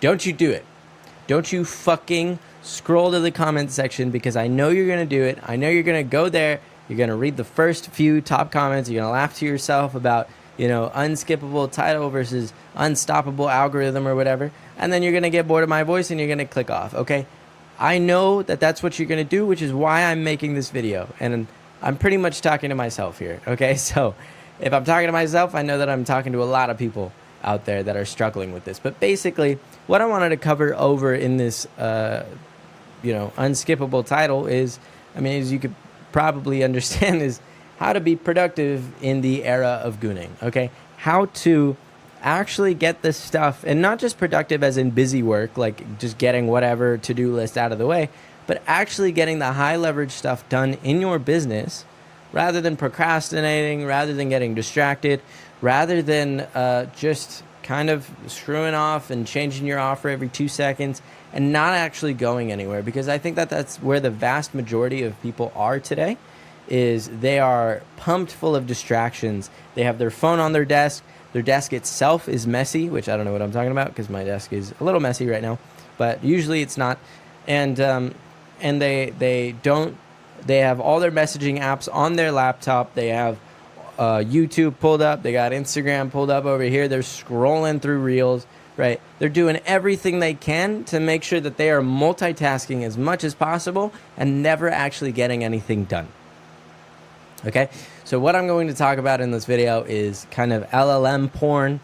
don't you do it. Don't you fucking scroll to the comment section, because I know you're going to do it. I know you're going to go there. You're going to read the first few top comments. You're going to laugh to yourself about, unskippable title versus unstoppable algorithm or whatever. And then you're going to get bored of my voice and you're going to click off, okay? I know that that's what you're going to do, which is why I'm making this video. And I'm pretty much talking to myself here, okay? So if I'm talking to myself, I know that I'm talking to a lot of people out there that are struggling with this. But basically, what I wanted to cover over in this, unskippable title is, as you could probably understand, is how to be productive in the era of gooning, okay? How to actually get this stuff, and not just productive as in busy work, like just getting whatever to-do list out of the way, but actually getting the high leverage stuff done in your business rather than procrastinating, rather than getting distracted, rather than just kind of screwing off and changing your offer every 2 seconds and not actually going anywhere. Because I think that that's where the vast majority of people are today, is they are pumped full of distractions. They have their phone on their desk. Their desk itself is messy, which I don't know what I'm talking about because my desk is a little messy right now, but usually it's not. And they have all their messaging apps on their laptop. They have YouTube pulled up. They got Instagram pulled up over here. They're scrolling through Reels, right? They're doing everything they can to make sure that they are multitasking as much as possible and never actually getting anything done. Okay, so what I'm going to talk about in this video is kind of LLM porn,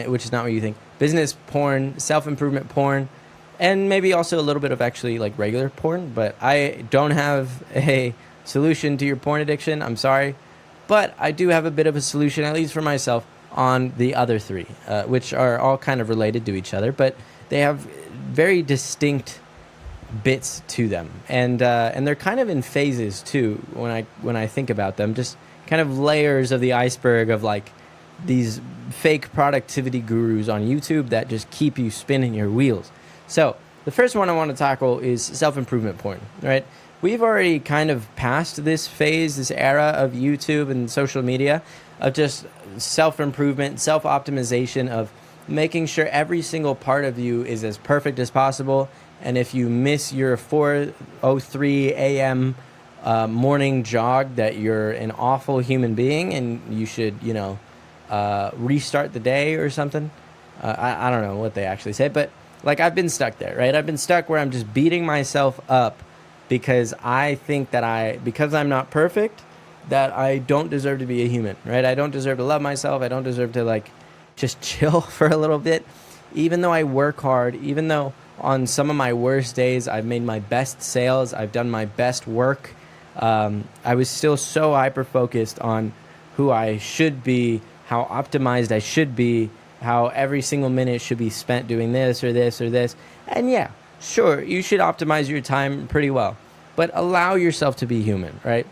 which is not what you think, business porn, self-improvement porn, and maybe also a little bit of actually like regular porn. But I don't have a solution to your porn addiction. I'm sorry. But I do have a bit of a solution, at least for myself, on the other three, which are all kind of related to each other, but they have very distinct bits to them, and they're kind of in phases too. When I think about them, just kind of layers of the iceberg of like these fake productivity gurus on YouTube that just keep you spinning your wheels. So the first one I want to tackle is self-improvement porn, right? We've already kind of passed this phase, this era of YouTube and social media of just self-improvement, self-optimization, of making sure every single part of you is as perfect as possible. And if you miss your 4:03 a.m. Morning jog, that you're an awful human being and you should, restart the day or something. I don't know what they actually say, but like I've been stuck there, right? I've been stuck where I'm just beating myself up because I think that because I'm not perfect, that I don't deserve to be a human, right? I don't deserve to love myself. I don't deserve to like just chill for a little bit, even though I work hard, even though on some of my worst days, I've made my best sales. I've done my best work. I was still so hyper-focused on who I should be, how optimized I should be, how every single minute should be spent doing this or this or this. And yeah, sure, you should optimize your time pretty well, but allow yourself to be human, right?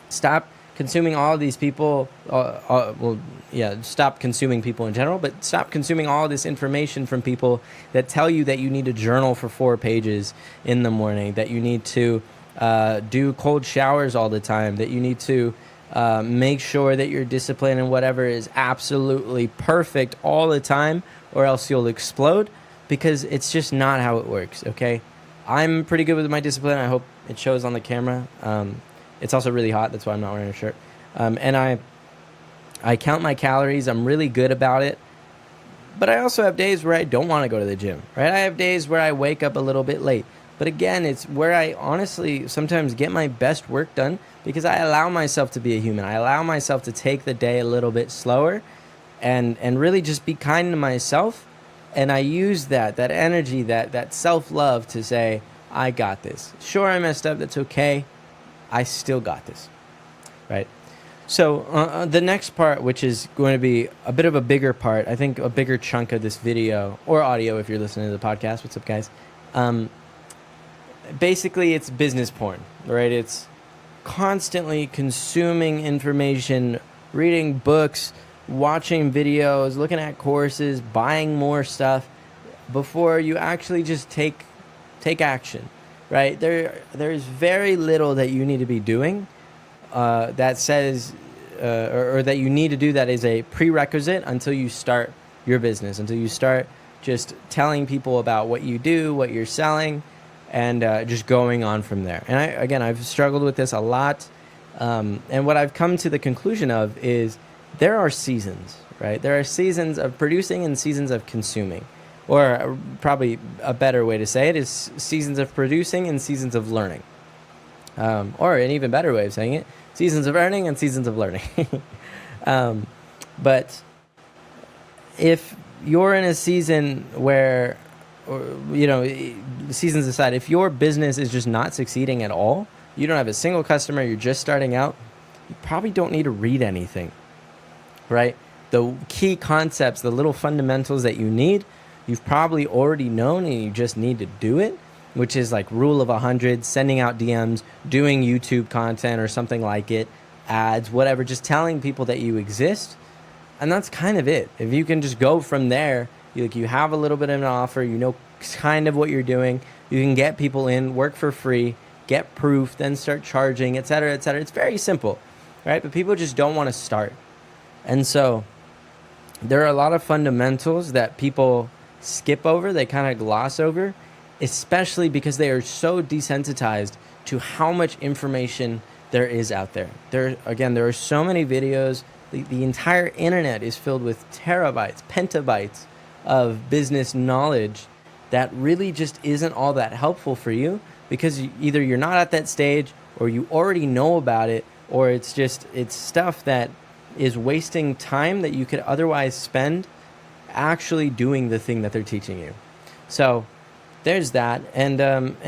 Stop consuming all of these people. Stop consuming people in general, but stop consuming all this information from people that tell you that you need to journal for 4 pages in the morning, that you need to do cold showers all the time, that you need to make sure that your discipline and whatever is absolutely perfect all the time, or else you'll explode, because it's just not how it works, okay? I'm pretty good with my discipline. I hope it shows on the camera. It's also really hot. That's why I'm not wearing a shirt. And I count my calories. I'm really good about it. But I also have days where I don't want to go to the gym, right? I have days where I wake up a little bit late. But again, it's where I honestly sometimes get my best work done because I allow myself to be a human. I allow myself to take the day a little bit slower and really just be kind to myself. And I use that energy, that self-love to say, I got this. Sure, I messed up. That's okay. I still got this, right? So the next part, which is going to be a bit of a bigger part, I think a bigger chunk of this video or audio if you're listening to the podcast. What's up, guys? Basically, it's business porn, right? It's constantly consuming information, reading books, watching videos, looking at courses, buying more stuff before you actually just take action, right? There's very little that you need to be doing that says or that you need to do that is a prerequisite until you start your business, until you start just telling people about what you do, what you're selling, and just going on from there. And I've struggled with this a lot. And what I've come to the conclusion of is there are seasons, right? There are seasons of producing and seasons of consuming. Or probably a better way to say it is seasons of producing and seasons of learning. Or an even better way of saying it, seasons of earning and seasons of learning. But if you're in a season where, seasons aside, if your business is just not succeeding at all, you don't have a single customer, you're just starting out, you probably don't need to read anything, right? The key concepts, the little fundamentals that you need, you've probably already known, and you just need to do it, which is like rule of 100, sending out DMs, doing YouTube content or something like it, ads, whatever, just telling people that you exist. And that's kind of it. If you can just go from there, you have a little bit of an offer, you know kind of what you're doing, you can get people in, work for free, get proof, then start charging, etc., etc. It's very simple, right? But people just don't want to start. And so there are a lot of fundamentals that people skip over, they kind of gloss over, especially because they are so desensitized to how much information there is out there. There are so many videos. The entire internet is filled with terabytes, petabytes of business knowledge that really just isn't all that helpful for you, because either you're not at that stage, or you already know about it, or it's stuff that is wasting time that you could otherwise spend actually doing the thing that they're teaching you. So there's that. And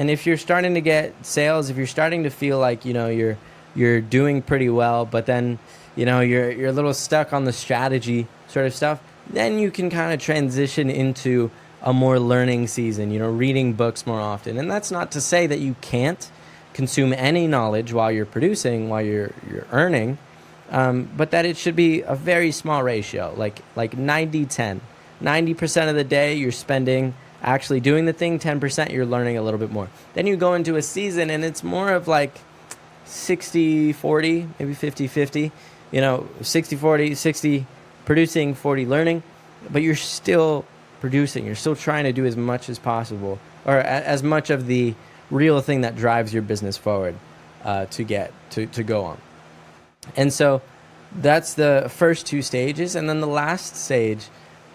if you're starting to get sales, if you're starting to feel like you're doing pretty well, but then you're a little stuck on the strategy sort of stuff, then you can kind of transition into a more learning season, reading books more often. And that's not to say that you can't consume any knowledge while you're producing, while you're earning, but that it should be a very small ratio, like 90-10. 90% of the day you're spending actually doing the thing, 10% you're learning a little bit more. Then you go into a season and it's more of like 60-40, maybe 50-50, 60-40, 60 producing, 40 learning, but you're still producing. You're still trying to do as much as possible, or as much of the real thing that drives your business forward to go on. And so that's the first two stages. And then the last stage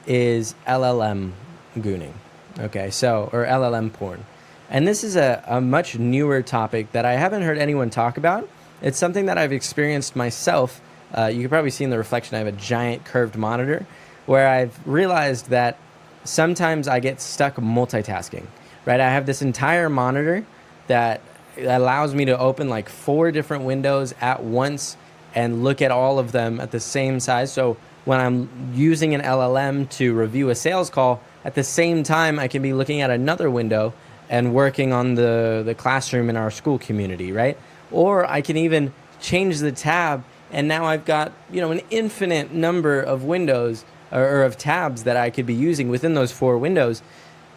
is LLM gooning. Okay, or LLM porn. And this is a much newer topic that I haven't heard anyone talk about. It's something that I've experienced myself. You can probably see in the reflection I have a giant curved monitor, where I've realized that sometimes I get stuck multitasking, right? I have this entire monitor that allows me to open like 4 different windows at once and look at all of them at the same size. So when I'm using an LLM to review a sales call, at the same time I can be looking at another window and working on the classroom in our school community, right? Or I can even change the tab, and now I've got an infinite number of windows or of tabs that I could be using within those 4 windows,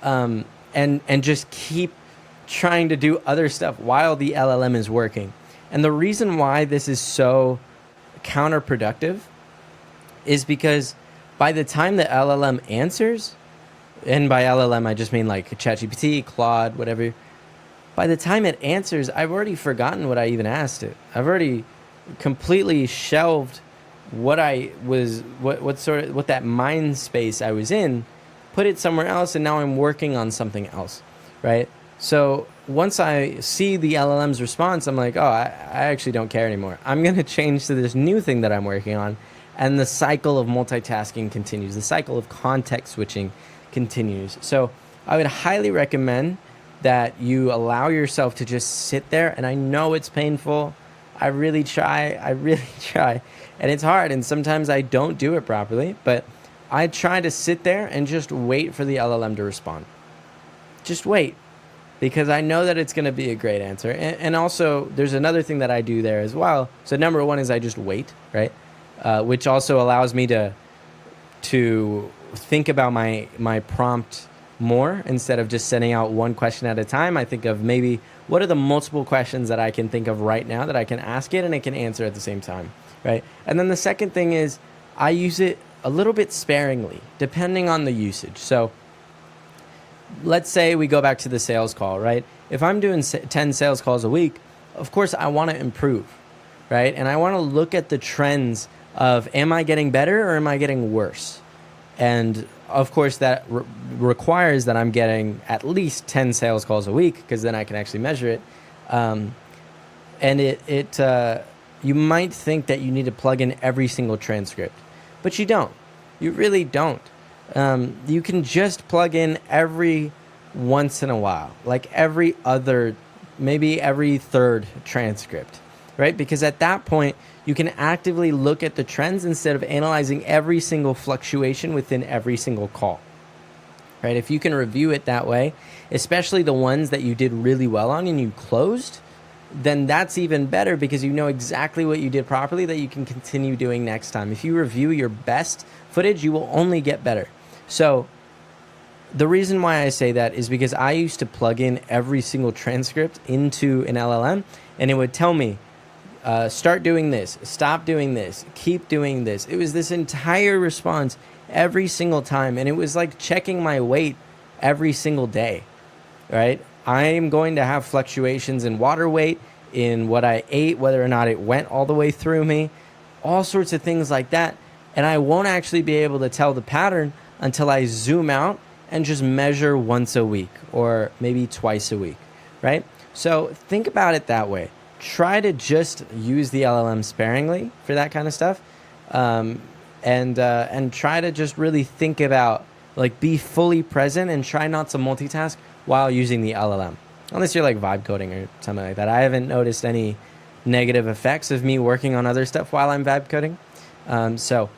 and just keep trying to do other stuff while the LLM is working. And the reason why this is so counterproductive is because by the time the LLM answers, and by LLM I just mean like ChatGPT, Claude, whatever, by the time it answers, I've already forgotten what I even asked it. I've already completely shelved what that mind space I was in, put it somewhere else, and now I'm working on something else, right? So once I see the LLM's response, I'm like, I actually don't care anymore. I'm going to change to this new thing that I'm working on. And the cycle of multitasking continues. The cycle of context switching continues. So I would highly recommend that you allow yourself to just sit there. And I know it's painful. I really try. And it's hard. And sometimes I don't do it properly. But I try to sit there and just wait for the LLM to respond. Just wait. Because I know that it's going to be a great answer. And also, there's another thing that I do there as well. So number one is I just wait, right? Which also allows me to think about my prompt more instead of just sending out one question at a time. I think of maybe what are the multiple questions that I can think of right now that I can ask it and it can answer at the same time, right? And then the second thing is I use it a little bit sparingly, depending on the usage. So let's say we go back to the sales call, right? If I'm doing 10 sales calls a week, of course I want to improve, right? And I want to look at the trends of, am I getting better or am I getting worse? And of course that requires that I'm getting at least 10 sales calls a week, because then I can actually measure it. And you might think that you need to plug in every single transcript, but you don't. You really don't. You can just plug in every once in a while, like every other, maybe every third transcript, right? Because at that point, you can actively look at the trends instead of analyzing every single fluctuation within every single call, right? If you can review it that way, especially the ones that you did really well on and you closed, then that's even better, because you know exactly what you did properly that you can continue doing next time. If you review your best footage, you will only get better. So the reason why I say that is because I used to plug in every single transcript into an LLM, and it would tell me, start doing this, stop doing this, keep doing this. It was this entire response every single time, and it was like checking my weight every single day, right? I am going to have fluctuations in water weight, in what I ate, whether or not it went all the way through me, all sorts of things like that. And I won't actually be able to tell the pattern until I zoom out and just measure once a week or maybe twice a week, right? So think about it that way. Try to just use the LLM sparingly for that kind of stuff, and try to just really think about, like, be fully present and try not to multitask while using the LLM, unless you're like vibe coding or something like that. I haven't noticed any negative effects of me working on other stuff while I'm vibe coding. So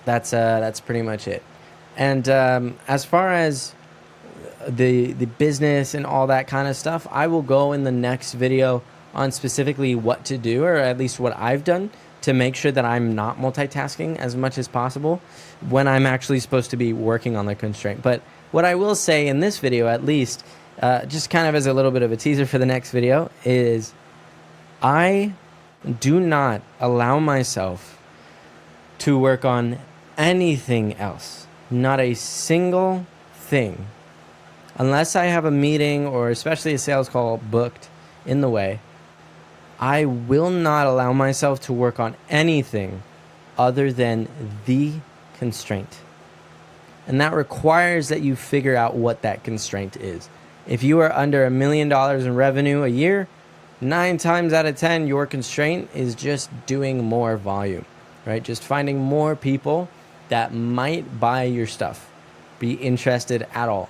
that's pretty much it. And as far as the business and all that kind of stuff, I will go in the next video on specifically what to do, or at least what I've done to make sure that I'm not multitasking as much as possible when I'm actually supposed to be working on the constraint. But what I will say in this video, at least, just kind of as a little bit of a teaser for the next video, is I do not allow myself to work on anything else, not a single thing, unless I have a meeting or especially a sales call booked in the way. I will not allow myself to work on anything other than the constraint. And that requires that you figure out what that constraint is. If you are under $1 million in revenue a year, 9 times out of 10, your constraint is just doing more volume, right? Just finding more people that might buy your stuff, be interested at all.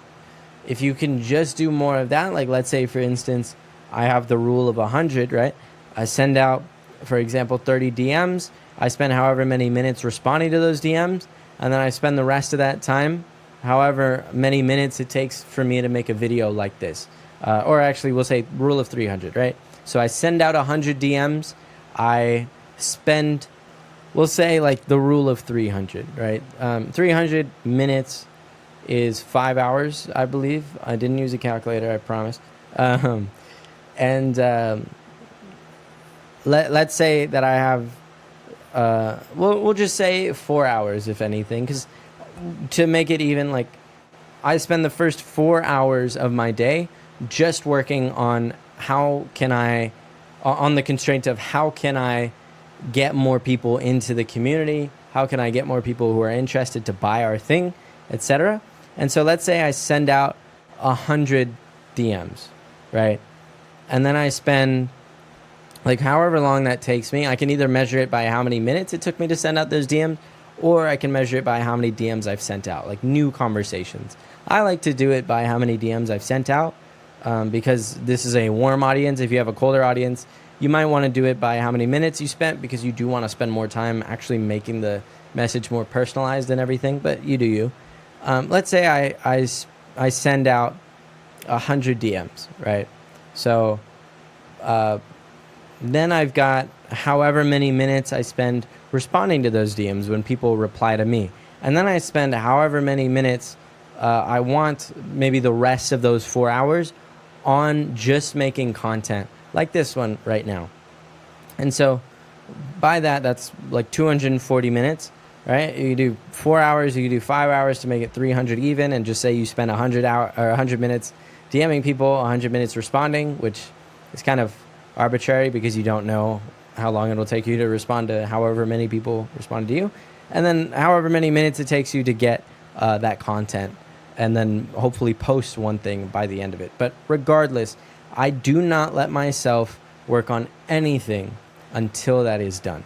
If you can just do more of that, like let's say, for instance, I have the rule of 100, right? I send out, for example, 30 DMs. I spend however many minutes responding to those DMs, and then I spend the rest of that time, however many minutes it takes for me to make a video like this. Or actually, we'll say rule of 300, right? So I send out 100 DMs. I spend, we'll say like the rule of 300, right? 300 minutes is 5 hours, I believe. I didn't use a calculator, I promise. Let's say that I have, we'll just say 4 hours, if anything, because to make it even, like, I spend the first 4 hours of my day just working on on the constraint of how can I get more people into the community, how can I get more people who are interested to buy our thing, etc. And so let's say I send out 100 DMs, right? And then I spend, like, however long that takes me. I can either measure it by how many minutes it took me to send out those DMs, or I can measure it by how many DMs I've sent out, like new conversations. I like to do it by how many DMs I've sent out, because this is a warm audience. If you have a colder audience, you might want to do it by how many minutes you spent, because you do want to spend more time actually making the message more personalized and everything, but you do you. Let's say I send out 100 DMs, right? So then I've got however many minutes I spend responding to those DMs when people reply to me. And then I spend however many minutes I want, maybe the rest of those 4 hours, on just making content like this one right now. And so by that, that's like 240 minutes. right? You could do 4 hours, you could do 5 hours to make it 300 even, and just say you spend 100 minutes DMing people, 100 minutes responding, which is kind of arbitrary because you don't know how long it'll take you to respond to however many people respond to you, and then however many minutes it takes you to get that content, and then hopefully post one thing by the end of it. But regardless, I do not let myself work on anything until that is done.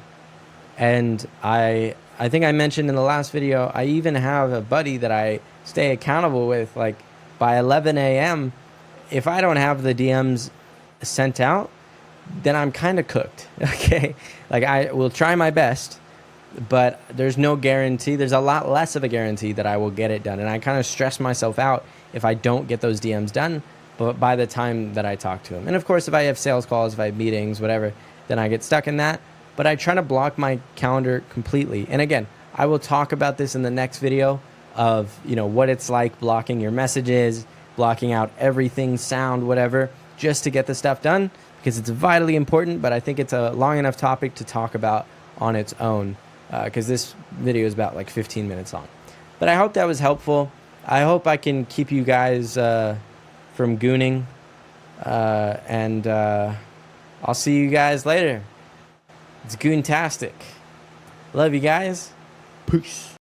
And I think I mentioned in the last video, I even have a buddy that I stay accountable with. Like by 11 a.m., if I don't have the DMs sent out, then I'm kind of cooked. Okay. Like I will try my best, but there's no guarantee. There's a lot less of a guarantee that I will get it done. And I kind of stress myself out if I don't get those DMs done, but by the time that I talk to him. And of course, if I have sales calls, if I have meetings, whatever, then I get stuck in that. But I try to block my calendar completely. And again, I will talk about this in the next video of, what it's like blocking your messages, blocking out everything, sound, whatever, just to get the stuff done, because it's vitally important. But I think it's a long enough topic to talk about on its own, because this video is about like 15 minutes long. But I hope that was helpful. I hope I can keep you guys from gooning, and I'll see you guys later. It's goontastic. Love you guys. Peace.